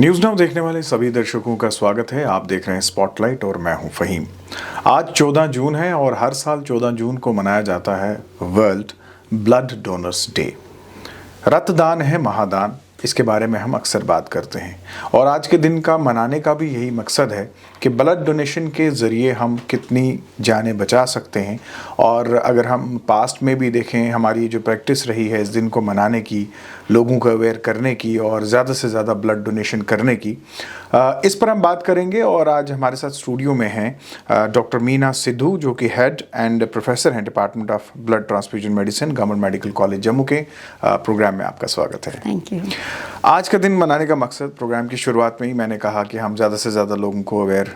News now देखने वाले सभी दर्शकों का स्वागत है। आप देख रहे हैं स्पॉटलाइट और मैं हूं फ़हीम। आज 14 जून है और हर साल 14 जून को मनाया जाता है वर्ल्ड ब्लड डोनर्स डे। रक्तदान है महादान, इसके बारे में हम अक्सर बात करते हैं और आज के दिन का मनाने का भी यही मकसद है कि ब्लड डोनेशन के ज़रिए हम कितनी जानें बचा सकते हैं। और अगर हम पास्ट में भी देखें, हमारी जो प्रैक्टिस रही है इस दिन को मनाने की, लोगों को अवेयर करने की और ज़्यादा से ज़्यादा ब्लड डोनेशन करने की, इस पर हम बात करेंगे। और आज हमारे साथ स्टूडियो में हैं डॉक्टर मीना सिद्धू, जो कि हेड एंड प्रोफेसर हैं department of blood transfusion medicine, government medical college Jammu के। प्रोग्राम में आपका स्वागत है। Thank you. आज का दिन मनाने का मकसद, प्रोग्राम की शुरुआत में ही मैंने कहा कि हम ज़्यादा से ज़्यादा लोगों को अवेयर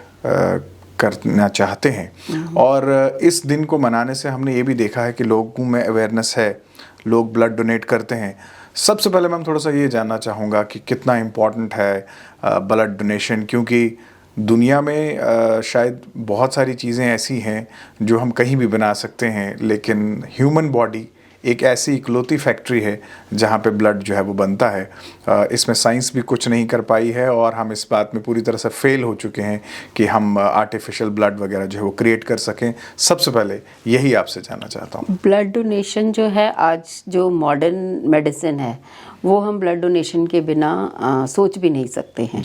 करना चाहते हैं और इस दिन को मनाने से हमने ये भी देखा है कि लोगों में अवेयरनेस है, लोग ब्लड डोनेट करते हैं। सबसे पहले मैं थोड़ा सा ये जानना चाहूँगा कि कितना इम्पॉर्टेंट है ब्लड डोनेशन, क्योंकि दुनिया में शायद बहुत सारी चीज़ें ऐसी हैं जो हम कहीं भी बना सकते हैं, लेकिन ह्यूमन बॉडी एक ऐसी इकलौती फैक्ट्री है जहाँ पे ब्लड जो है वो बनता है। इसमें साइंस भी कुछ नहीं कर पाई है और हम इस बात में पूरी तरह से फेल हो चुके हैं कि हम आर्टिफिशियल ब्लड वगैरह जो है वो क्रिएट कर सकें। सबसे पहले यही आपसे जानना चाहता हूँ। ब्लड डोनेशन जो है, आज जो मॉडर्न मेडिसिन है वो हम ब्लड डोनेशन के बिना सोच भी नहीं सकते हैं,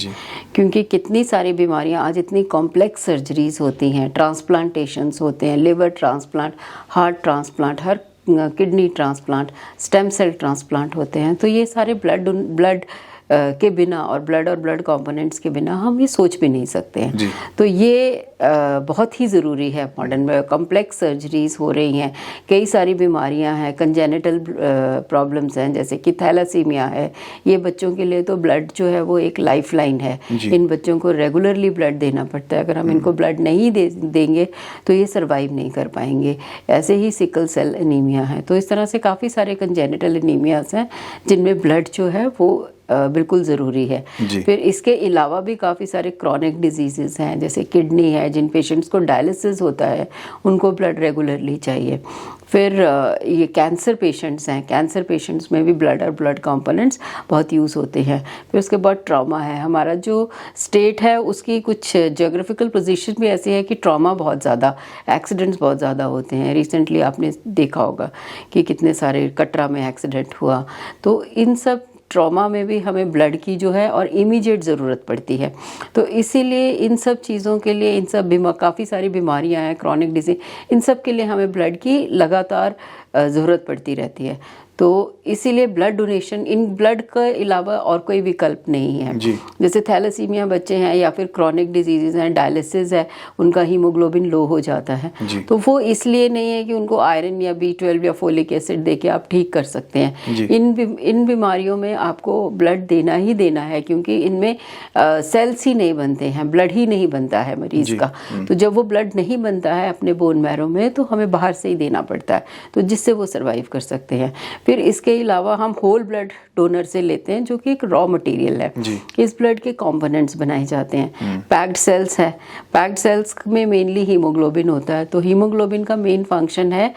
क्योंकि कितनी सारी बीमारियां आज इतनी कॉम्प्लेक्स सर्जरीज होती हैं, ट्रांसप्लांटेशंस होते हैं, लिवर ट्रांसप्लांट, हार्ट ट्रांसप्लांट, हर kidney transplant, stem cell transplant होते हैं। तो ये सारे ब्लड के बिना और ब्लड कंपोनेंट्स के बिना हम ये सोच भी नहीं सकते हैं। तो ये बहुत ही ज़रूरी है। मॉडर्न में कॉम्प्लेक्स सर्जरीज हो रही हैं, कई सारी बीमारियां हैं, कंजेनिटल प्रॉब्लम्स हैं, जैसे कि थैलासीमिया है। ये बच्चों के लिए तो ब्लड जो है वो एक लाइफ लाइन है। इन बच्चों को रेगुलरली ब्लड देना पड़ता है। अगर हम इनको ब्लड नहीं देंगे तो ये सर्वाइव नहीं कर पाएंगे। ऐसे ही सिकल सेल एनीमिया है। तो इस तरह से काफ़ी सारे कंजेनिटल एनीमियाज हैं जिनमें ब्लड जो है वो बिल्कुल ज़रूरी है। फिर इसके अलावा भी काफ़ी सारे क्रॉनिक डिजीज़ेस हैं, जैसे किडनी है, जिन पेशेंट्स को डायलिसिस होता है उनको ब्लड रेगुलरली चाहिए। फिर ये कैंसर पेशेंट्स हैं, कैंसर पेशेंट्स में भी ब्लड और ब्लड कंपोनेंट्स बहुत यूज़ होते हैं। फिर उसके बाद ट्रॉमा है। हमारा जो स्टेट है उसकी कुछ जोग्राफिकल पोजीशन भी ऐसी है कि ट्रॉमा बहुत ज़्यादा, एक्सीडेंट्स बहुत ज़्यादा होते हैं। रिसेंटली आपने देखा होगा कि कितने सारे कटरा में एक्सीडेंट हुआ। तो इन सब ट्रॉमा में भी हमें ब्लड की जो है और इमीडिएट ज़रूरत पड़ती है। तो इसीलिए इन सब चीज़ों के लिए, इन सब काफ़ी सारी बीमारियां हैं, क्रॉनिक डिजीज, इन सब के लिए हमें ब्लड की लगातार ज़रूरत पड़ती रहती है। तो इसीलिए ब्लड डोनेशन, इन ब्लड के अलावा और कोई विकल्प नहीं है। जैसे थैलेसीमिया बच्चे हैं या फिर क्रॉनिक डिजीज़ हैं, डायलिसिस है, उनका हीमोग्लोबिन लो हो जाता है। तो वो इसलिए नहीं है कि उनको आयरन या B12 या फोलिक एसिड देके आप ठीक कर सकते हैं। इन बीमारियों में आपको ब्लड देना ही देना है, क्योंकि इनमें सेल्स ही नहीं बनते हैं, ब्लड ही नहीं बनता है मरीज का। तो जब वो ब्लड नहीं बनता है अपने बोन मैरो में, तो हमें बाहर से ही देना पड़ता है, तो जिससे वो सर्वाइव कर सकते हैं। फिर इसके अलावा हम होल ब्लड डोनर से लेते हैं, जो कि एक रॉ मटेरियल है। इस ब्लड के कंपोनेंट्स बनाए जाते हैं। पैक्ड सेल्स है, पैक्ड सेल्स में मेनली हीमोग्लोबिन होता है। तो हीमोग्लोबिन का मेन फंक्शन है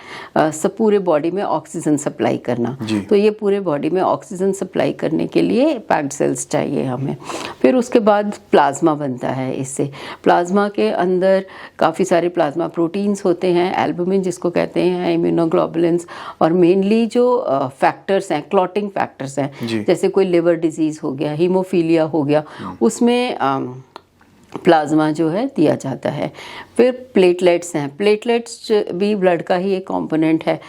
पूरे बॉडी में ऑक्सीजन सप्लाई करना। तो ये पूरे बॉडी में ऑक्सीजन सप्लाई करने के लिए पैक्ड सेल्स चाहिए हमें। फिर उसके बाद प्लाज्मा बनता है। इससे प्लाज्मा के अंदर काफ़ी सारे प्लाज्मा प्रोटीन्स होते हैं, एल्बुमिन जिसको कहते हैं, इम्यूनोग्लोबुलिन्स, और मेनली जो फैक्टर्स हैं, क्लॉटिंग फैक्टर्स हैं, जैसे कोई लिवर डिजीज़ हो गया, हीमोफीलिया हो गया, उसमें प्लाज्मा जो है दिया जाता है। फिर प्लेटलेट्स हैं, प्लेटलेट्स भी ब्लड का ही एक कंपोनेंट है।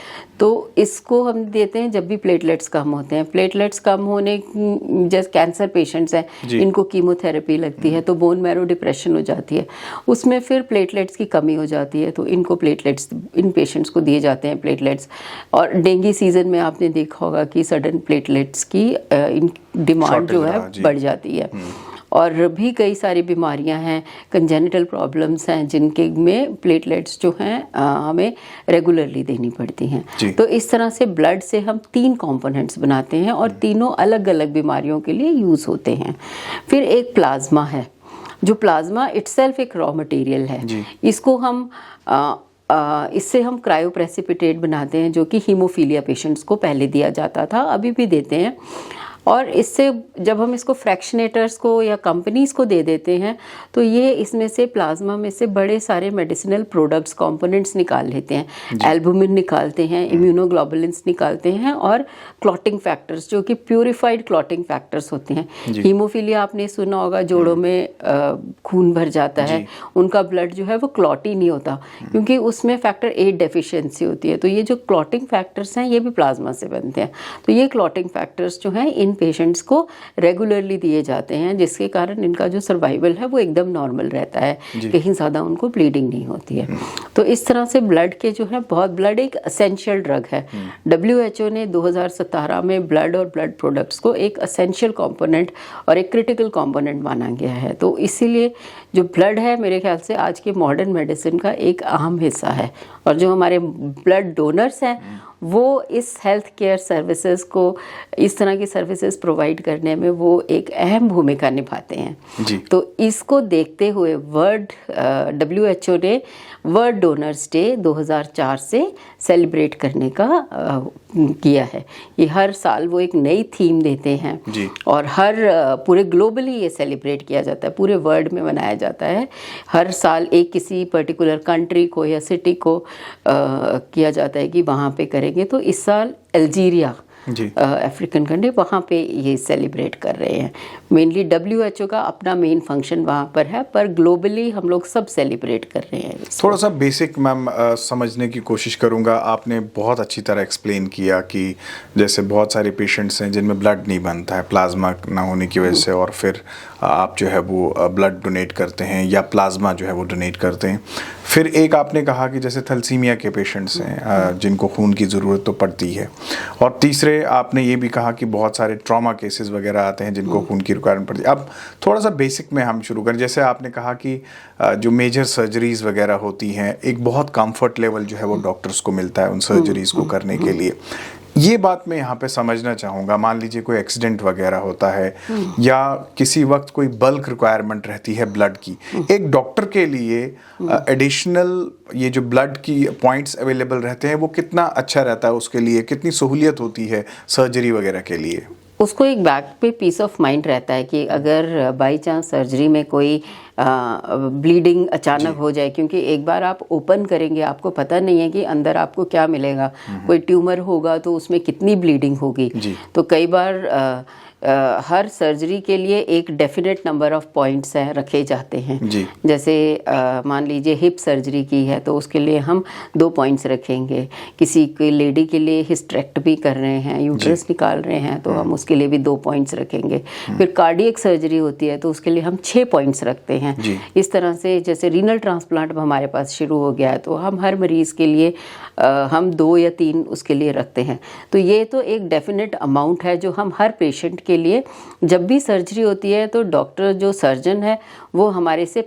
तो इसको हम देते हैं जब भी प्लेटलेट्स कम होते हैं। प्लेटलेट्स कम होने, जैसे कैंसर पेशेंट्स हैं, इनको कीमोथेरेपी लगती है तो बोन मैरो डिप्रेशन हो जाती है, उसमें फिर प्लेटलेट्स की कमी हो जाती है, तो इनको प्लेटलेट्स, इन पेशेंट्स को दिए जाते हैं प्लेटलेट्स। और डेंगू सीजन में आपने देखा होगा कि सडन प्लेटलेट्स की डिमांड जो है बढ़ जाती है। और भी कई सारी बीमारियां हैं, कंजेनिटल प्रॉब्लम्स हैं, जिनके में प्लेटलेट्स जो हैं हमें रेगुलरली देनी पड़ती हैं। तो इस तरह से ब्लड से हम 3 कंपोनेंट्स बनाते हैं और तीनों अलग अलग बीमारियों के लिए यूज़ होते हैं। फिर एक प्लाज्मा है, जो प्लाज्मा इटसेल्फ एक रॉ मटेरियल है। इसको हम इससे हम क्रायोप्रेसिपिटेट बनाते हैं, जो कि हीमोफीलिया पेशेंट्स को पहले दिया जाता था, अभी भी देते हैं। और इससे जब हम इसको फ्रैक्शनेटर्स को या कंपनीज को दे देते हैं तो ये इसमें से प्लाज्मा में से बड़े सारे मेडिसिनल प्रोडक्ट्स कंपोनेंट्स निकाल लेते हैं, एल्बुमिन निकालते हैं, इम्यूनोग्लोबुलिन्स निकालते हैं और क्लॉटिंग फैक्टर्स जो कि प्यूरिफाइड क्लॉटिंग फैक्टर्स होते हैं। हीमोफीलिया आपने सुना होगा, जोड़ों में खून भर जाता है, उनका ब्लड जो है वो क्लॉट ही नहीं होता क्योंकि उसमें फैक्टर 8 डेफिशिएंसी होती है। तो ये जो क्लॉटिंग फैक्टर्स हैं ये भी प्लाज्मा से बनते हैं। तो ये क्लॉटिंग फैक्टर्स जो हैं इन पेशेंट्स को रेगुलरली दिए जाते हैं, जिसके कारण इनका जो सर्वाइवल है वो एकदम नॉर्मल रहता है, कहीं ज़्यादा उनको ब्लीडिंग नहीं होती है। तो इस तरह से ब्लड के जो है ब्लड एक असेंशियल ड्रग है। WHO ने 2017 में ब्लड और ब्लड प्रोडक्ट्स को एक असेंशियल कंपोनेंट और एक क्रिटिकल कंपोनेंट माना गया है। तो इसीलिए जो ब्लड है मेरे ख्याल से आज के मॉडर्न मेडिसिन का एक अहम हिस्सा है, और जो हमारे ब्लड डोनर्स हैं वो इस हेल्थ केयर सर्विसेज को, इस तरह की सर्विसेज प्रोवाइड करने में वो एक अहम भूमिका निभाते हैं जी। तो इसको देखते हुए WHO ने वर्ल्ड डोनर्स डे 2004 से सेलिब्रेट करने का किया है। ये हर साल वो एक नई थीम देते हैं जी। और हर पूरे ग्लोबली ये सेलिब्रेट किया जाता है, पूरे वर्ल्ड में मनाया जाता है। हर साल एक किसी पर्टिकुलर कंट्री को या सिटी को किया जाता है कि वहाँ पे करेंगे। तो इस साल अल्जीरिया अफ्रीकन कंट्री वहाँ पे ये सेलिब्रेट कर रहे हैं। मेनली WHO का अपना मेन फंक्शन वहाँ पर है, पर ग्लोबली हम लोग सब सेलिब्रेट कर रहे हैं। थोड़ा सा बेसिक मैम समझने की कोशिश करूँगा। आपने बहुत अच्छी तरह एक्सप्लेन किया कि जैसे बहुत सारे पेशेंट्स हैं जिनमें ब्लड नहीं बनता है प्लाज्मा ना होने की वजह से, और फिर आप जो है वो ब्लड डोनेट करते हैं या प्लाज्मा जो है वो डोनेट करते हैं। फिर एक आपने कहा कि जैसे थैलेसीमिया के पेशेंट्स हैं जिनको खून की ज़रूरत तो पड़ती है, और तीसरे आपने ये भी कहा कि बहुत सारे ट्रॉमा केसेस वगैरह आते हैं जिनको खून की रिक्वायरमेंट पड़ती है। अब थोड़ा सा बेसिक में हम शुरू करें। जैसे आपने कहा कि जो मेजर सर्जरीज वगैरह होती हैं, एक बहुत कंफर्ट लेवल जो है वो डॉक्टर्स को मिलता है उन सर्जरीज को करने के लिए। ये बात मैं यहाँ पे समझना चाहूँगा। मान लीजिए कोई एक्सीडेंट वगैरह होता है या किसी वक्त कोई बल्क रिक्वायरमेंट रहती है ब्लड की, एक डॉक्टर के लिए एडिशनल ये जो ब्लड की पॉइंट्स अवेलेबल रहते हैं वो कितना अच्छा रहता है, उसके लिए कितनी सहूलियत होती है सर्जरी वगैरह के लिए? उसको एक बैक पे पीस ऑफ माइंड रहता है कि अगर बाई चांस सर्जरी में कोई ब्लीडिंग अचानक हो जाए, क्योंकि एक बार आप ओपन करेंगे आपको पता नहीं है कि अंदर आपको क्या मिलेगा। कोई ट्यूमर होगा तो उसमें कितनी ब्लीडिंग होगी। तो कई बार हर सर्जरी के लिए एक डेफिनेट नंबर ऑफ पॉइंट्स हैं रखे जाते हैं। जैसे मान लीजिए हिप सर्जरी की है तो उसके लिए हम 2 पॉइंट्स रखेंगे। किसी की लेडी के लिए हिस्टेरेक्टमी कर रहे हैं, यूट्रस निकाल रहे हैं, तो हम उसके लिए भी 2 पॉइंट्स रखेंगे। फिर कार्डियक सर्जरी होती है तो उसके लिए हम 6 पॉइंट्स रखते हैं। इस तरह से जैसे रीनल ट्रांसप्लांट हमारे पास शुरू हो गया है तो हम हर मरीज के लिए हम 2 या 3 उसके लिए रखते हैं। तो ये तो एक डेफिनेट अमाउंट है जो हम हर पेशेंट के लिए, जब भी सर्जरी होती है तो डॉक्टर जो सर्जन है वो हमारे से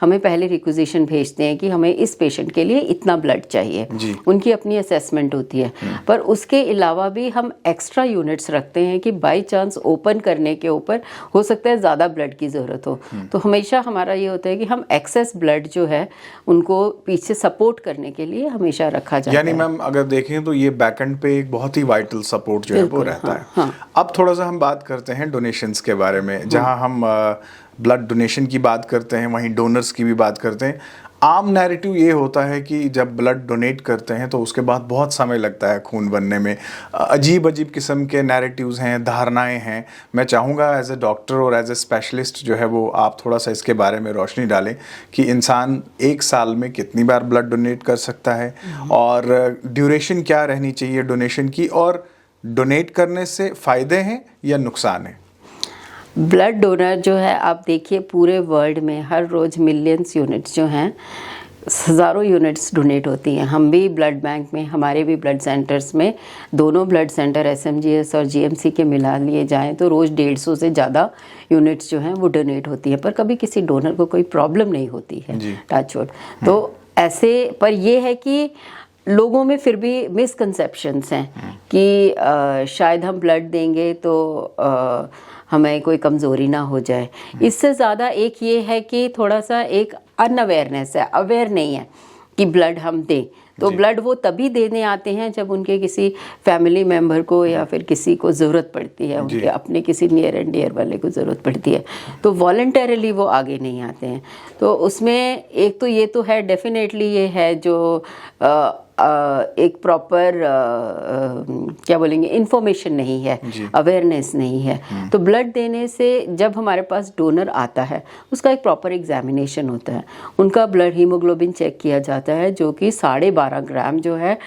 हमें पहले रिक्विजिशन भेजते हैं कि हमें इस पेशेंट के लिए इतना ब्लड चाहिए। उनकी अपनी असेसमेंट होती है। पर उसके अलावा भी हम एक्स्ट्रा यूनिट्स रखते हैं कि बाई चांस ओपन करने के ऊपर हो सकता है ज़्यादा ब्लड की ज़रूरत हो, तो हमेशा हमारा ये होता है कि हम एक्सेस ब्लड जो है उनको पीछे सपोर्ट करने के लिए हमेशा रखा जाता है। यानी मैम अगर देखें तो ये बैकएंड पे एक बहुत ही वाइटल सपोर्ट जो है वो रहता है। अब थोड़ा सा हम बात करते हैं डोनेशंस के बारे में। जहां हम ब्लड डोनेशन की बात करते हैं वहीं डोनर्स की भी बात करते हैं। आम नैरेटिव ये होता है कि जब ब्लड डोनेट करते हैं तो उसके बाद बहुत समय लगता है खून बनने में। अजीब अजीब किस्म के नैरेटिव्स हैं, धारणाएं हैं। मैं चाहूँगा एज ए डॉक्टर और एज ए स्पेशलिस्ट जो है वो आप थोड़ा सा इसके बारे में रोशनी डालें कि इंसान 1 साल में कितनी बार ब्लड डोनेट कर सकता है और ड्यूरेशन क्या रहनी चाहिए डोनेशन की, और डोनेट करने से फ़ायदे हैं या नुकसान हैं? ब्लड डोनर जो है आप देखिए पूरे वर्ल्ड में हर रोज़ मिलियंस यूनिट्स जो हैं, हज़ारों यूनिट्स डोनेट होती हैं। हम भी ब्लड बैंक में, हमारे भी ब्लड सेंटर्स में, दोनों ब्लड सेंटर SMGS और GMC के मिला लिए जाएं तो रोज़ 150 से ज़्यादा यूनिट्स जो हैं वो डोनेट होती हैं। पर कभी किसी डोनर को कोई प्रॉब्लम नहीं होती है, टच वुड। तो ऐसे पर यह है कि लोगों में फिर भी मिसकंसेप्शंस हैं कि शायद हम ब्लड देंगे तो हमें कोई कमज़ोरी ना हो जाए। इससे ज़्यादा एक ये है कि थोड़ा सा एक अनअवेयरनेस है, अवेयर नहीं है कि ब्लड हम दें, तो ब्लड वो तभी देने आते हैं जब उनके किसी फैमिली मेम्बर को या फिर किसी को ज़रूरत पड़ती है, उनके अपने किसी नियर एंड डियर वाले को ज़रूरत पड़ती है, तो वॉलंटरली वो आगे नहीं आते हैं। तो उसमें एक तो ये तो है, डेफिनेटली ये है जो एक प्रॉपर क्या बोलेंगे, इंफॉर्मेशन नहीं है, अवेयरनेस नहीं है। तो ब्लड देने से जब हमारे पास डोनर आता है उसका एक प्रॉपर एग्जामिनेशन होता है, उनका ब्लड हीमोग्लोबिन चेक किया जाता है जो कि 12.5 ग्राम जो है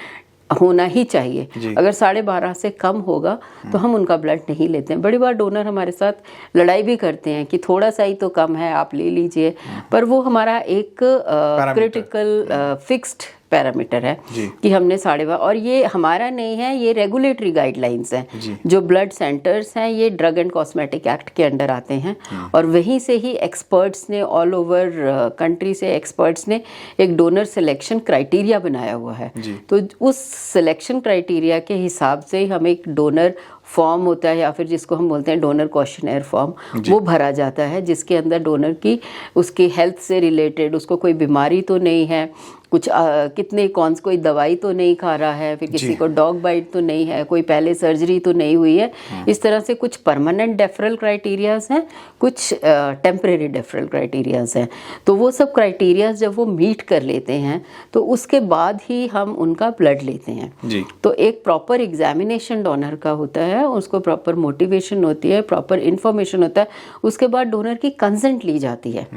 होना ही चाहिए। अगर 12.5 से कम होगा तो हम उनका ब्लड नहीं लेते हैं। बड़ी बार डोनर हमारे साथ लड़ाई भी करते हैं कि थोड़ा सा ही तो कम है, आप ले लीजिए, पर वो हमारा एक क्रिटिकल फिक्स्ड पैरामीटर है कि हमने 12.5, और ये हमारा नहीं है, ये रेगुलेटरी गाइडलाइंस हैं जो ब्लड सेंटर्स हैं, ये ड्रग एंड कॉस्मेटिक एक्ट के अंडर आते हैं, और वहीं से ही एक्सपर्ट्स ने ऑल ओवर कंट्री से एक्सपर्ट्स ने एक डोनर सिलेक्शन क्राइटेरिया बनाया हुआ है। तो उस सिलेक्शन क्राइटेरिया के हिसाब से हम एक डोनर फॉर्म होता है, या फिर जिसको हम बोलते हैं डोनर क्वेश्चनर फॉर्म, वो भरा जाता है, जिसके अंदर डोनर की उसकी हेल्थ से रिलेटेड, उसको कोई बीमारी तो नहीं है, कुछ कितने कौन कोई दवाई तो नहीं खा रहा है, फिर किसी को डॉग बाइट तो नहीं है, कोई पहले सर्जरी तो नहीं हुई है, इस तरह से कुछ परमानेंट डेफरल क्राइटेरियाज हैं, कुछ टेम्परेरी डेफरल क्राइटेरियाज हैं। तो वो सब क्राइटेरियाज जब वो मीट कर लेते हैं तो उसके बाद ही हम उनका ब्लड लेते हैं। तो एक प्रॉपर एग्जामिनेशन डोनर का होता है, उसको प्रॉपर मोटिवेशन होती है, प्रॉपर इंफॉर्मेशन होता है, उसके बाद डोनर की कंसेंट ली जाती है।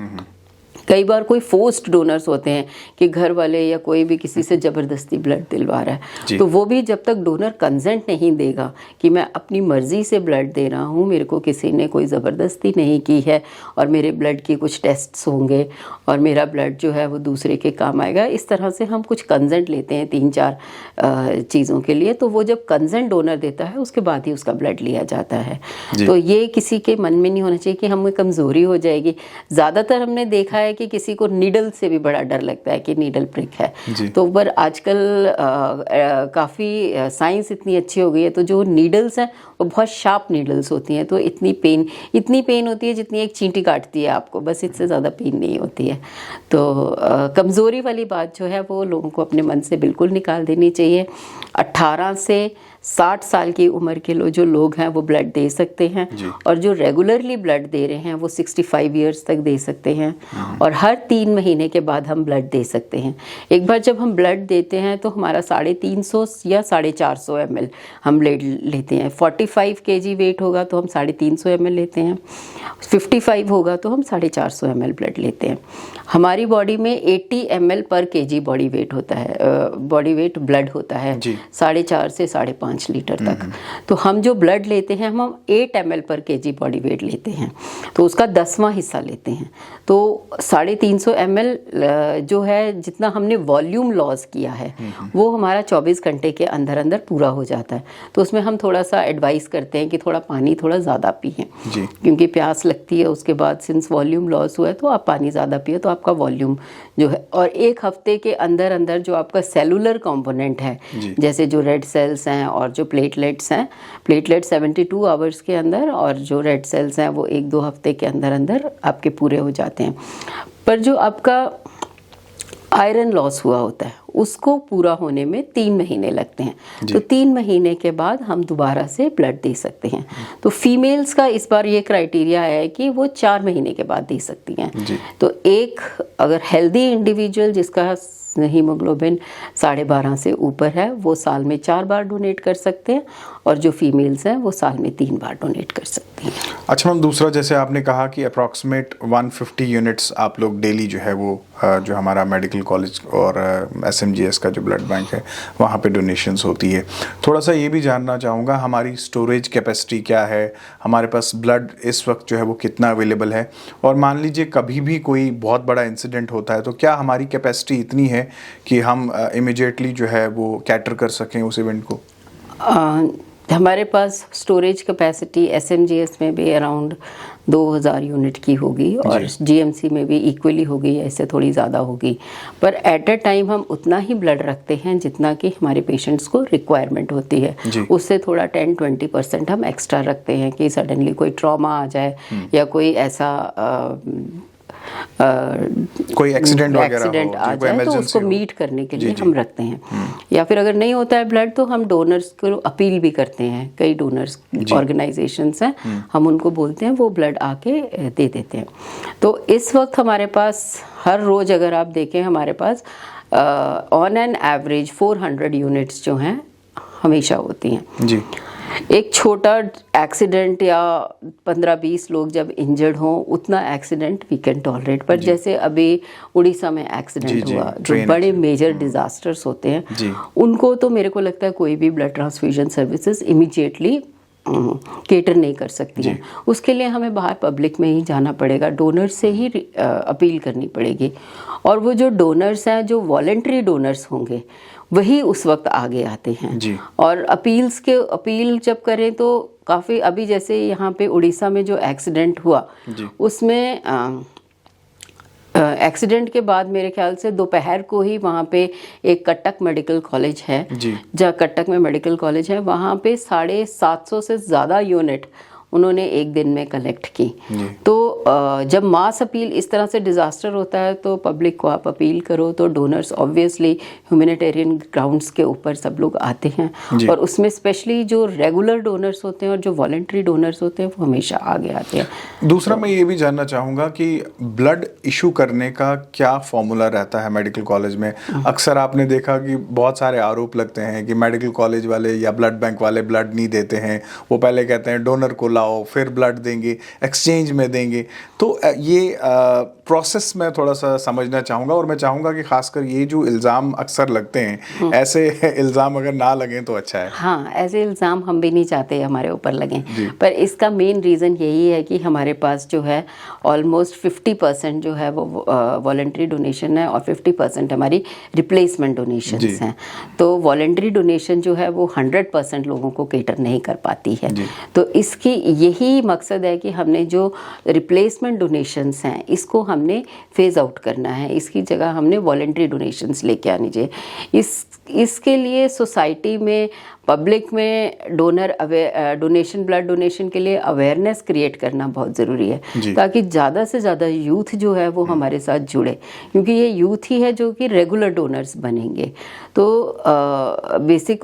कई बार कोई फोर्स्ड डोनर्स होते हैं कि घर वाले या कोई भी किसी से ज़बरदस्ती ब्लड दिलवा रहा है, तो वो भी जब तक डोनर कंसेंट नहीं देगा कि मैं अपनी मर्ज़ी से ब्लड दे रहा हूँ, मेरे को किसी ने कोई ज़बरदस्ती नहीं की है, और मेरे ब्लड के कुछ टेस्ट्स होंगे और मेरा ब्लड जो है वो दूसरे के काम आएगा, इस तरह से हम कुछ कंसेंट लेते हैं 3-4 चीज़ों के लिए। तो वो जब कंसेंट डोनर देता है उसके बाद ही उसका ब्लड लिया जाता है। तो ये किसी के मन में नहीं होना चाहिए कि हमें कमज़ोरी हो जाएगी। ज़्यादातर हमने देखा है कि किसी को नीडल से भी बड़ा डर लगता है कि नीडल प्रिक है, तो पर आजकल काफ़ी साइंस इतनी अच्छी हो गई है, तो जो नीडल्स हैं वो बहुत शार्प नीडल्स होती हैं, तो इतनी पेन होती है जितनी एक चींटी काटती है आपको, बस इससे ज़्यादा पेन नहीं होती है। तो कमज़ोरी वाली बात जो है वो लोगों को अपने मन से बिल्कुल निकाल देनी चाहिए। 18 से 60 साल की उम्र के जो लोग हैं वो ब्लड दे सकते हैं, और जो रेगुलरली ब्लड दे रहे हैं वो 65 ईयर्स तक दे सकते हैं, और हर 3 महीने के बाद हम ब्लड दे सकते हैं। एक बार जब हम ब्लड देते हैं तो हमारा 350 या 450 ml हम ब्लड लेते हैं। 45 kg वेट होगा तो हम 350 ml लेते हैं, 55 होगा तो हम 450 ml ब्लड लेते हैं। हमारी बॉडी में 80 ml पर kg बॉडी वेट होता है, बॉडी वेट ब्लड होता है 4.5 से 5.5 लीटर तक। तो हम जो ब्लड लेते हैं हम 8 ml पर kg बॉडी वेट लेते हैं, तो उसका 10वां हिस्सा लेते हैं। तो 350 ml जो है जितना हमने वॉल्यूम लॉस किया है वो हमारा 24 घंटे के अंदर अंदर पूरा हो जाता है। तो उसमें हम थोड़ा सा एडवाइस करते हैं कि थोड़ा पानी थोड़ा ज़्यादा पिएं, क्योंकि प्यास लगती है उसके बाद, सिंस वॉल्यूम लॉस हुआ है तो आप पानी ज़्यादा पिए तो आपका वॉल्यूम जो है, और 1 हफ्ते के अंदर अंदर जो आपका सेलुलर कंपोनेंट है, जैसे जो रेड सेल्स हैं और जो प्लेटलेट्स हैं, प्लेटलेट 72 आवर्स के अंदर, और जो रेड सेल्स हैं वो 1-2 हफ्ते के अंदर अंदर आपके पूरे हो जाते हैं। पर जो आपका आयरन लॉस हुआ होता है उसको पूरा होने में 3 महीने लगते हैं। तो 3 महीने के बाद हम दोबारा से ब्लड दे सकते हैं। तो फीमेल्स का इस बार ये क्राइटेरिया है कि वो 4 महीने के बाद दे सकती हैं। तो एक अगर हेल्दी इंडिविजुअल जिसका हीमोग्लोबिन 12.5 से ऊपर है वो साल में 4 बार डोनेट कर सकते हैं, और जो फीमेल्स हैं वो साल में 3 बार डोनेट कर सकती हैं। अच्छा मैम, दूसरा जैसे आपने कहा कि अप्रॉक्सीमेट 150 यूनिट्स आप लोग डेली जो है वो जो हमारा मेडिकल कॉलेज और SMGS का जो ब्लड बैंक है वहाँ पे डोनेशंस होती है। थोड़ा सा ये भी जानना चाहूँगा हमारी स्टोरेज कैपेसिटी क्या है, हमारे पास ब्लड इस वक्त जो है वो कितना अवेलेबल है, और मान लीजिए कभी भी कोई बहुत बड़ा इंसिडेंट होता है तो क्या हमारी कैपेसिटी इतनी है कि हम इमीडिएटली जो है वो कैटर कर सकें उस इवेंट को? हमारे पास स्टोरेज कैपेसिटी SMGS में भी अराउंड 2000 यूनिट की होगी, और GMC में भी इक्वली होगी या इससे थोड़ी ज़्यादा होगी। पर एट अ टाइम हम उतना ही ब्लड रखते हैं जितना कि हमारे पेशेंट्स को रिक्वायरमेंट होती है, उससे थोड़ा 10-20% हम एक्स्ट्रा रखते हैं कि सडनली कोई ट्रॉमा आ जाए या कोई ऐसा कोई एक्सीडेंट एक्सीडेंट आ जाए तो उसको मीट करने के लिए हम रखते हैं। या फिर अगर नहीं होता है ब्लड तो हम डोनर्स को अपील भी करते हैं। कई डोनर्स ऑर्गेनाइजेशंस हैं, हम उनको बोलते हैं वो ब्लड आके दे देते हैं। तो इस वक्त हमारे पास हर रोज़ अगर आप देखें हमारे pass on an average 400 units जो हैं हमेशा होती हैं जी। एक छोटा एक्सीडेंट या 15-20 लोग जब इंजर्ड हों उतना एक्सीडेंट वी कैन टॉलरेट, पर जैसे अभी उड़ीसा में एक्सीडेंट हुआ, जो बड़े मेजर डिजास्टर्स होते हैं उनको तो मेरे को लगता है कोई भी blood transfusion services immediately cater नहीं कर सकती हैं। उसके लिए हमें बाहर पब्लिक में ही जाना पड़ेगा, डोनर से ही अपील करनी पड़ेगी। और वो जो डोनर्स हैं, जो वॉलेंट्री डोनर्स होंगे, वही उस वक्त आगे आते हैं। और अपील जब करें तो काफ़ी, अभी जैसे यहाँ पे उड़ीसा में जो एक्सीडेंट हुआ उसमें एक्सीडेंट के बाद मेरे ख्याल से दोपहर को ही वहाँ पे एक कटक मेडिकल कॉलेज है, जहाँ कटक में मेडिकल कॉलेज है, वहाँ पे 750 से ज़्यादा यूनिट उन्होंने एक दिन में कलेक्ट की। तो जब मास अपील इस तरह से डिज़ास्टर होता है तो पब्लिक को आप अपील करो तो डोनर्स ऑब्वियसली ह्यूमैनिटेरियन ग्राउंड्स के ऊपर सब लोग आते हैं। और उसमें स्पेशली जो रेगुलर डोनर्स होते हैं और जो वॉलेंट्री डोनर्स होते हैं वो हमेशा आगे आते हैं। दूसरा मैं ये भी जानना चाहूँगा कि ब्लड इशू करने का क्या फॉर्मूला रहता है मेडिकल कॉलेज में? अक्सर आपने देखा कि बहुत सारे आरोप लगते हैं कि मेडिकल कॉलेज वाले या ब्लड बैंक वाले ब्लड नहीं देते हैं। वो पहले कहते हैं डोनर को लाओ, फिर ब्लड देंगे, एक्सचेंज में देंगे। तो ये प्रोसेस में थोड़ा सा समझना चाहूँगा, और मैं चाहूँगा कि खासकर ये जो इल्ज़ाम अक्सर लगते हैं, ऐसे इल्ज़ाम अगर ना लगें तो अच्छा है। हाँ, ऐसे इल्ज़ाम हम भी नहीं चाहते हमारे ऊपर लगें, पर इसका मेन रीज़न यही है कि हमारे पास जो है ऑलमोस्ट 50% जो है वो वॉलेंट्री डोनेशन है और 50% हमारी रिप्लेसमेंट डोनेशंस हैं। तो वॉलेंट्री डोनेशन जो है वो 100% लोगों को केटर नहीं कर पाती है। तो इसकी यही मकसद है कि हमने जो रिप्लेसमेंट डोनेशंस हैं इसको हमने फेज आउट करना है, इसकी जगह हमने वॉलेंट्री डोनेशंस लेके आनी चाहिए। इसके लिए सोसाइटी में, पब्लिक में डोनेशन, ब्लड डोनेशन के लिए अवेयरनेस क्रिएट करना बहुत ज़रूरी है, ताकि ज़्यादा से ज़्यादा यूथ जो है वो हमारे साथ जुड़े, क्योंकि ये यूथ ही है जो कि रेगुलर डोनर्स बनेंगे। तो बेसिक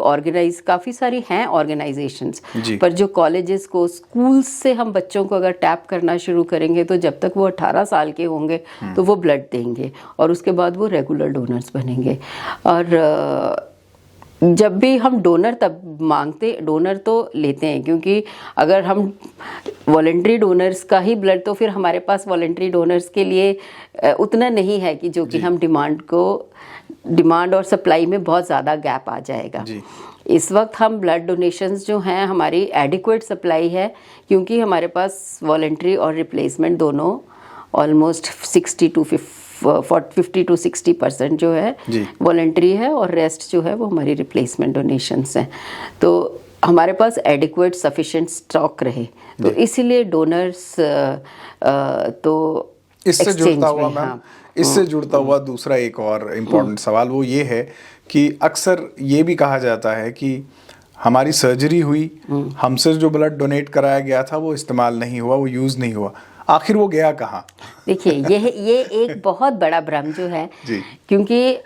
काफ़ी सारी हैं ऑर्गेनाइजेशंस, पर जो कॉलेजेस को, स्कूल्स से हम बच्चों को अगर टैप करना शुरू करेंगे तो जब तक वो 18 साल के होंगे तो वो ब्लड देंगे और उसके बाद वो रेगुलर डोनर्स बनेंगे। और जब भी हम डोनर तब मांगते, डोनर तो लेते हैं, क्योंकि अगर हम वॉलेंट्री डोनर्स का ही ब्लड, तो फिर हमारे पास वॉलेंट्री डोनर्स के लिए उतना नहीं है कि जो कि हम डिमांड और सप्लाई में बहुत ज़्यादा गैप आ जाएगा। इस वक्त हम ब्लड डोनेशंस जो हैं हमारी एडिक्वेट सप्लाई है, क्योंकि हमारे पास वॉलेंट्री और रिप्लेसमेंट दोनों ऑलमोस्ट 50 to 60% जो है वॉलेंट्री है और रेस्ट जो है वो हमारी रिप्लेसमेंट डोनेशंस हैं। तो हमारे पास एडिक्वेट सफिशिएंट स्टॉक रहे, तो इसीलिए डोनर्स तो इससे जुड़ता हुआ दूसरा एक और इम्पोर्टेंट सवाल वो ये है कि अक्सर ये भी कहा जाता है कि हमारी सर्जरी हुई, हमसे जो ब्लड डोनेट कराया गया था वो इस्तेमाल नहीं हुआ, वो यूज़ नहीं हुआ, आखिर वो गया कहाँ? देखिए, ये एक बहुत बड़ा भ्रम जो है, क्योंकि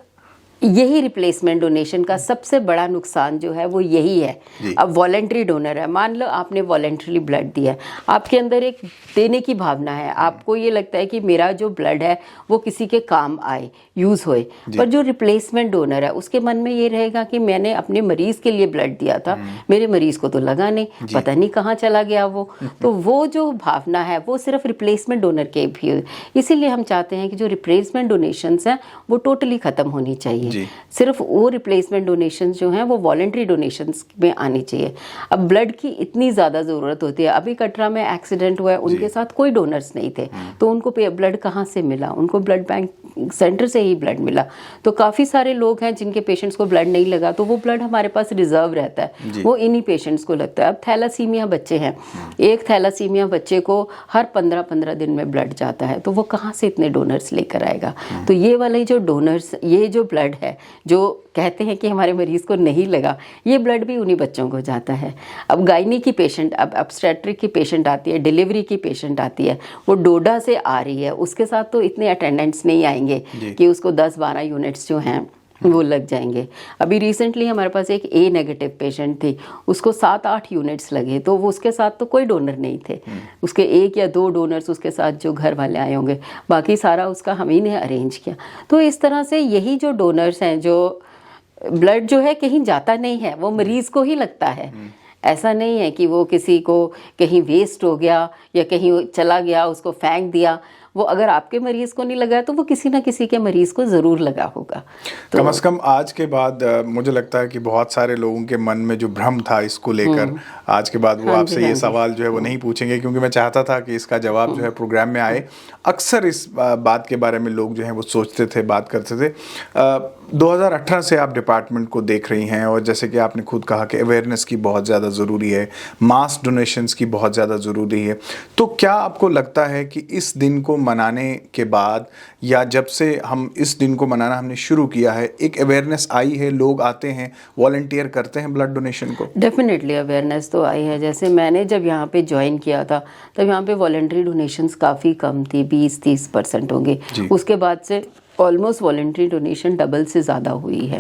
यही रिप्लेसमेंट डोनेशन का सबसे बड़ा नुकसान जो है वो यही है। अब वॉलेंट्री डोनर है, मान लो आपने वॉलेंट्रीली ब्लड दिया, आपके अंदर एक देने की भावना है, आपको ये लगता है कि मेरा जो ब्लड है वो किसी के काम आए, यूज़ होए। पर जो रिप्लेसमेंट डोनर है उसके मन में ये रहेगा कि मैंने अपने मरीज़ के लिए ब्लड दिया था, मेरे मरीज़ को तो लगा नहीं, पता नहीं कहाँ चला गया वो। तो वो जो भावना है वो सिर्फ रिप्लेसमेंट डोनर के भी, इसीलिए हम चाहते हैं कि जो रिप्लेसमेंट डोनेशंस हैं वो टोटली ख़त्म होनी चाहिए। सिर्फ वो रिप्लेसमेंट डोनेशंस जो हैं वो वॉलेंट्री डोनेशंस में आनी चाहिए। अब ब्लड की इतनी ज़्यादा ज़रूरत होती है, अभी कटरा में एक्सीडेंट हुआ है, उनके साथ कोई डोनर्स नहीं थे, तो उनको ब्लड कहाँ से मिला? उनको ब्लड बैंक सेंटर से ही ब्लड मिला। तो काफ़ी सारे लोग हैं जिनके पेशेंट्स को ब्लड नहीं लगा, तो वो ब्लड हमारे पास रिजर्व रहता है, वो इन्हीं पेशेंट्स को लगता है। अब थैलासीमिया बच्चे हैं, एक थैलासीमिया बच्चे को हर 15-15 दिन में ब्लड जाता है, तो वो कहाँ से इतने डोनर्स लेकर आएगा? तो ये वाले जो डोनर्स, ये जो ब्लड है जो कहते हैं कि हमारे मरीज़ को नहीं लगा, ये ब्लड भी उन्हीं बच्चों को जाता है। अब गायनी की पेशेंट, अब ऑब्स्टेट्रिक की पेशेंट आती है, डिलीवरी की पेशेंट आती है, वो डोडा से आ रही है, उसके साथ तो इतने अटेंडेंट्स नहीं आएंगे कि उसको 10-12 यूनिट्स जो हैं वो लग जाएंगे। अभी रिसेंटली हमारे पास एक ए नेगेटिव पेशेंट थी, उसको 7-8 यूनिट्स लगे, तो वो उसके साथ तो कोई डोनर नहीं थे, उसके 1 या 2 डोनर्स उसके साथ जो घर वाले आए होंगे, बाकी सारा उसका हम ही ने अरेंज किया। तो इस तरह से यही जो डोनर्स हैं, जो ब्लड जो है कहीं जाता नहीं है, वो मरीज़ को ही लगता है। ऐसा नहीं है कि वो किसी को कहीं वेस्ट हो गया या कहीं चला गया, उसको फेंक दिया। वो अगर आपके मरीज़ को नहीं लगा तो वो किसी ना किसी के मरीज़ को ज़रूर लगा होगा। तो कम से कम आज के बाद मुझे लगता है कि बहुत सारे लोगों के मन में जो भ्रम था इसको लेकर, आज के बाद वो आपसे ये सवाल जो है वो नहीं पूछेंगे, क्योंकि मैं चाहता था कि इसका जवाब जो है प्रोग्राम में आए। अक्सर इस बात के बारे में लोग जो हैं वो सोचते थे, बात करते थे। 2018 से आप डिपार्टमेंट को देख रही हैं, और जैसे कि आपने खुद कहा कि अवेयरनेस की बहुत ज़्यादा ज़रूरी है, मास डोनेशंस की बहुत ज़्यादा ज़रूरी है। तो क्या आपको लगता है कि इस दिन को मनाने के बाद, या जब से हम इस दिन को मनाना हमने शुरू किया है, एक अवेयरनेस आई है, लोग आते हैं, वॉलंटियर करते हैं ब्लड डोनेशन को? डेफिनेटली अवेयरनेस तो आई है। जैसे मैंने जब यहाँ पे ज्वाइन किया था तब यहाँ पे वॉलंटरी डोनेशंस काफ़ी कम थी, 20-30% होंगे। उसके बाद से ऑलमोस्ट वॉलंटरी डोनेशन डबल से ज़्यादा हुई है।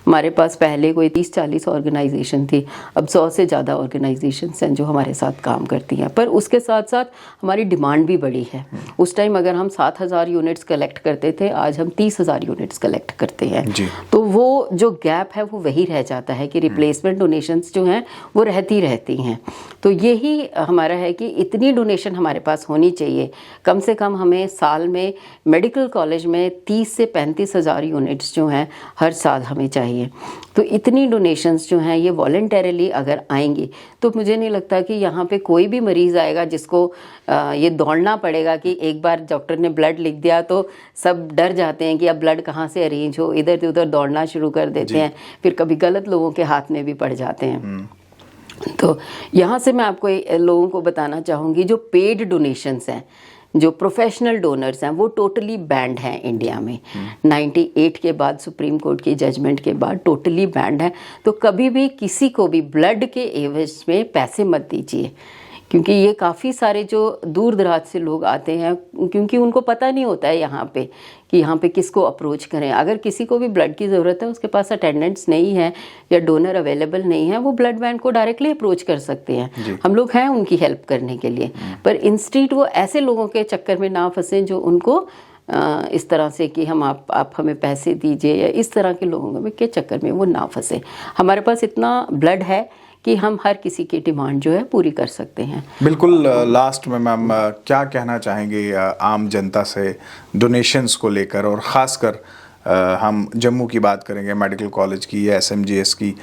हमारे पास पहले कोई 30-40 ऑर्गेनाइजेशन थी, अब 100 से ज़्यादा ऑर्गेनाइजेशंस हैं जो हमारे साथ काम करती हैं। पर उसके साथ साथ हमारी डिमांड भी बढ़ी है। उस टाइम अगर हम 7,000 यूनिट्स कलेक्ट करते थे, आज हम 30,000 यूनिट्स कलेक्ट करते हैं। तो वो जो गैप है वो वही रह जाता है कि रिप्लेसमेंट डोनेशंस जो हैं वो रहती हैं। तो यही हमारा है कि इतनी डोनेशन हमारे पास होनी चाहिए। कम से कम हमें साल में मेडिकल कॉलेज में 30 से 35,000 यूनिट्स जो हैं हर साल हमें चाहिए। तो इतनी डोनेशंस जो हैं ये वॉलंटरली अगर आएंगी तो मुझे नहीं लगता कि यहाँ पे कोई भी मरीज़ आएगा जिसको ये दौड़ना पड़ेगा कि एक बार डॉक्टर ने ब्लड लिख दिया तो सब डर जाते हैं कि अब ब्लड कहाँ से अरेंज हो, इधर उधर दौड़ना शुरू कर देते हैं, फिर कभी गलत लोगों के हाथ में भी पड़ जाते हैं। तो यहाँ से मैं आपको लोगों को बताना चाहूँगी, जो पेड डोनेशंस हैं, जो प्रोफेशनल डोनर्स हैं, वो टोटली बैंड हैं इंडिया में। 98 के बाद, सुप्रीम कोर्ट की जजमेंट के बाद टोटली बैंड है। तो कभी भी किसी को भी ब्लड के एवज में पैसे मत दीजिए, क्योंकि ये काफ़ी सारे जो दूर दराज से लोग आते हैं, क्योंकि उनको पता नहीं होता है यहाँ पे कि यहाँ पे किसको अप्रोच करें। अगर किसी को भी ब्लड की ज़रूरत है, उसके पास अटेंडेंट्स नहीं है या डोनर अवेलेबल नहीं है, वो ब्लड बैंक को डायरेक्टली अप्रोच कर सकते हैं। हम लोग हैं उनकी हेल्प करने के लिए। पर इंस्टीट वो ऐसे लोगों के चक्कर में ना फंसें जो उनको इस तरह से कि हम आप हमें पैसे दीजिए, या इस तरह के लोगों के चक्कर में वो ना फंसे। हमारे पास इतना ब्लड है कि हम हर किसी की डिमांड जो है पूरी कर सकते हैं। बिल्कुल। लास्ट में मैम क्या कहना चाहेंगे आम जनता से डोनेशंस को लेकर, और ख़ासकर हम जम्मू की बात करेंगे, मेडिकल कॉलेज की या SMGS की,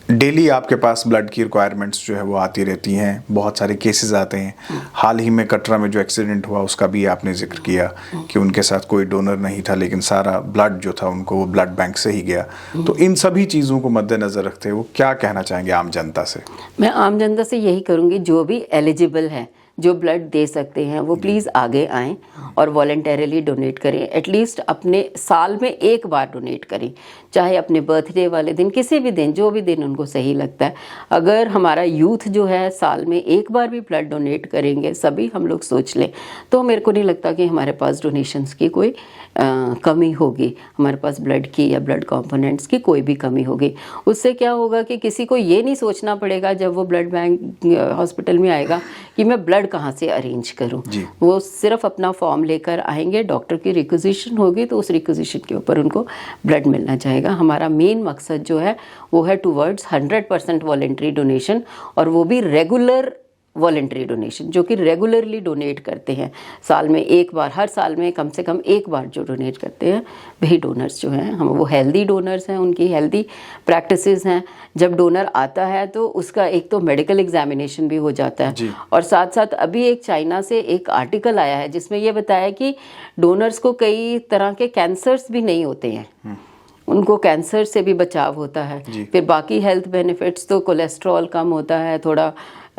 डेली आपके पास ब्लड की रिक्वायरमेंट्स जो है वो आती रहती हैं, बहुत सारे केसेस आते हैं। हाल ही में कटरा में जो एक्सीडेंट हुआ उसका भी आपने जिक्र किया कि उनके साथ कोई डोनर नहीं था, लेकिन सारा ब्लड जो था उनको वो ब्लड बैंक से ही गया। तो इन सभी चीज़ों को मद्देनज़र रखते हुए क्या कहना चाहेंगे आम जनता से? मैं आम जनता से यही करूँगी, जो भी एलिजिबल है, जो ब्लड दे सकते हैं, वो प्लीज़ आगे आएँ और वॉलंटरली डोनेट करें। एटलीस्ट अपने साल में एक बार डोनेट करें, चाहे अपने बर्थडे वाले दिन, किसी भी दिन, जो भी दिन उनको सही लगता है। अगर हमारा यूथ जो है साल में एक बार भी ब्लड डोनेट करेंगे, सभी हम लोग सोच लें, तो मेरे को नहीं लगता कि हमारे पास डोनेशंस की कोई कमी होगी, हमारे पास ब्लड की या ब्लड कंपोनेंट्स की कोई भी कमी होगी। उससे क्या होगा कि किसी को ये नहीं सोचना पड़ेगा जब वो ब्लड बैंक हॉस्पिटल में आएगा कि मैं ब्लड कहाँ से अरेंज करूँ। वो सिर्फ अपना फॉर्म लेकर आएंगे, डॉक्टर की रिक्विजिशन होगी तो उस रिक्विजिशन के ऊपर उनको ब्लड मिलना चाहेगा। हमारा मेन मकसद जो है वो है टूवर्ड्स 100% वॉलंटरी डोनेशन, और वो भी रेगुलर वॉलंटरी डोनेशन, जो कि रेगुलरली डोनेट करते हैं। साल में एक बार, हर साल में कम से कम एक बार जो डोनेट करते हैं वही डोनर्स जो हैं हम, वो हेल्दी डोनर्स हैं, उनकी हेल्दी प्रैक्टिसेस हैं। जब डोनर आता है तो उसका एक तो मेडिकल एग्जामिनेशन भी हो जाता है, और साथ साथ अभी एक चाइना से एक आर्टिकल आया है जिसमें ये बताया कि डोनर्स को कई तरह के कैंसर्स भी नहीं होते हैं, उनको कैंसर से भी बचाव होता है। फिर बाकी हेल्थ बेनिफिट्स तो कोलेस्ट्रॉल कम होता है, थोड़ा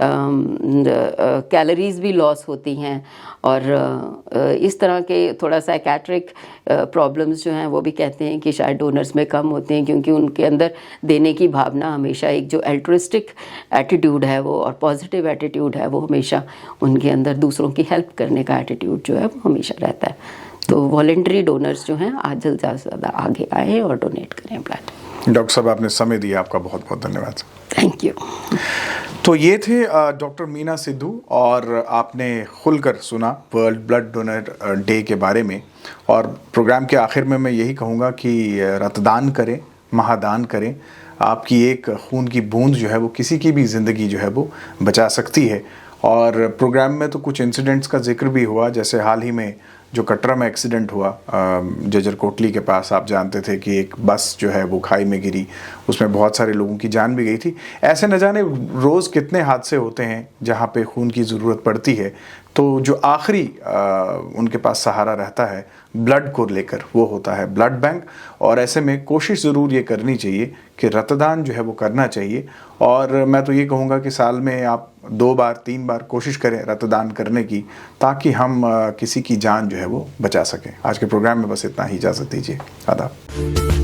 कैलोरीज भी लॉस होती हैं, और इस तरह के थोड़ा साइकेट्रिक प्रॉब्लम्स जो हैं वो भी कहते हैं कि शायद डोनर्स में कम होते हैं, क्योंकि उनके अंदर देने की भावना हमेशा, एक जो एल्ट्रिस्टिक एटीट्यूड है वो और पॉजिटिव एटीट्यूड है वो हमेशा उनके अंदर, दूसरों की हेल्प करने का एटीट्यूड जो है वो हमेशा रहता है। तो वॉलेंटरी डोनर्स जो हैं आज ज़्यादा से ज़्यादा आगे आए और डोनेट करें ब्लड। डॉक्टर साहब आपने समय दिया, आपका बहुत बहुत धन्यवाद। Thank you. तो ये थे डॉक्टर मीना सिद्धू, और आपने खुलकर सुना वर्ल्ड ब्लड डोनर डे के बारे में। और प्रोग्राम के आखिर में मैं यही कहूँगा कि रक्तदान करें, महादान करें। आपकी एक खून की बूंद जो है वो किसी की भी ज़िंदगी जो है वो बचा सकती है। और प्रोग्राम में तो कुछ इंसिडेंट्स का जिक्र भी हुआ, जैसे हाल ही में जो कटरा में एक्सीडेंट हुआ जजर कोटली के पास, आप जानते थे कि एक बस जो है वो खाई में गिरी, उसमें बहुत सारे लोगों की जान भी गई थी। ऐसे न जाने रोज़ कितने हादसे होते हैं जहाँ पे खून की ज़रूरत पड़ती है। तो जो आखिरी उनके पास सहारा रहता है ब्लड को लेकर, वो होता है ब्लड बैंक। और ऐसे में कोशिश ज़रूर ये करनी चाहिए कि रक्तदान जो है वो करना चाहिए। और मैं तो ये कहूँगा कि साल में आप 2 बार 3 बार कोशिश करें रक्तदान करने की, ताकि हम किसी की जान जो है वो बचा सकें। आज के प्रोग्राम में बस इतना ही, इजाज़त दीजिए, आदाब।